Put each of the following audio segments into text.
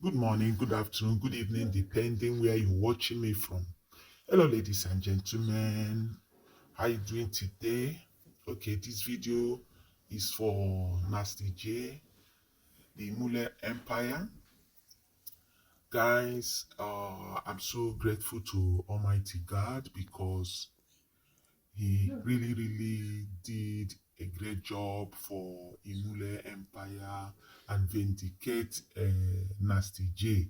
Good morning, good afternoon, good evening, depending where you're watching me from. Hello, ladies and gentlemen. How you doing today? Okay, this video is for Nasty J, the Imule Empire. Guys, I'm so grateful to Almighty God because He really did a great job for Imule Empire and vindicate Nasty J.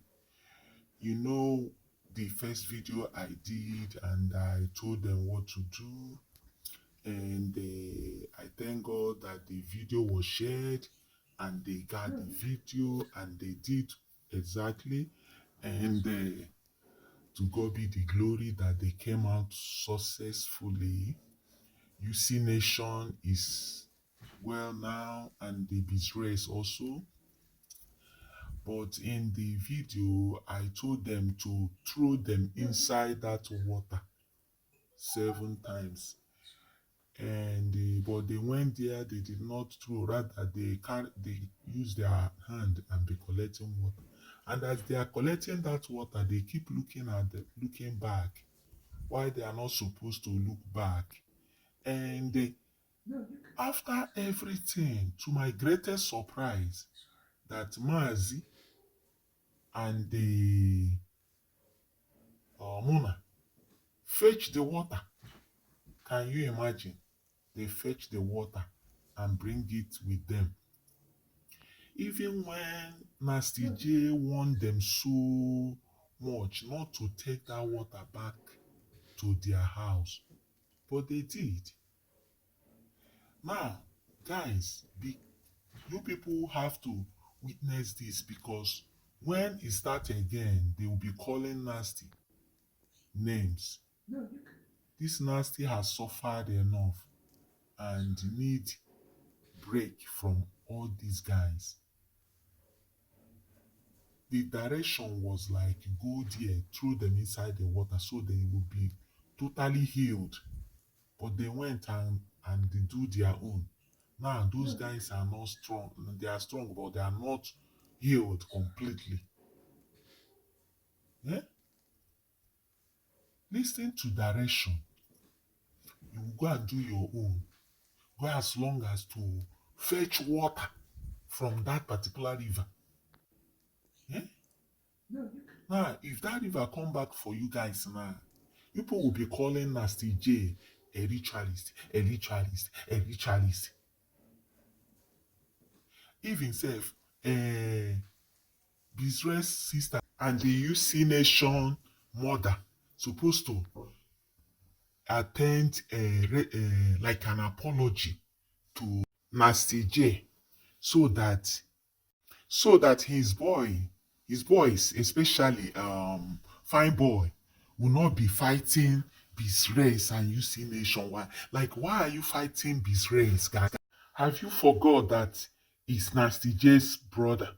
You know, the first video I did and I told them what to do, and I thank God that the video was shared and they got the video and they did exactly, and to God be the glory that they came out successfully. UC Nation is well now, and the Bizrace also. But in the video, I told them to throw them inside that water 7 times. And but they went there, they did not throw, rather they use their hand and be collecting water. And as they are collecting that water, they keep looking back, why they are not supposed to look back. And after everything, to my greatest surprise, that Mazi and the Mona fetch the water. Can you imagine? They fetch the water and bring it with them. Even when Nasty J warned them so much not to take that water back to their house, but they did. Now, guys, you people have to witness this, because when it starts again, they will be calling Nasty names. This Nasty has suffered enough and need break from all these guys. The direction was like, go there, throw them inside the water so they will be totally healed. But they went and they do their own. Now those guys are not strong. They are strong, but they are not healed completely. Yeah? Listen to direction. You will go and do your own. Go as long as to fetch water from that particular river. Yeah? Now, if that river come back for you guys now, people will be calling Nasty J a ritualist, a ritualist, a ritualist. Even self, Bizra's sister and the UC Nation mother supposed to attend like an apology to Nasty J, so that his boys, especially fine boy, will not be fighting Bizrace and UC Nation. Why are you fighting Bizrace, guys? Have you forgot that it's Nasty J's brother?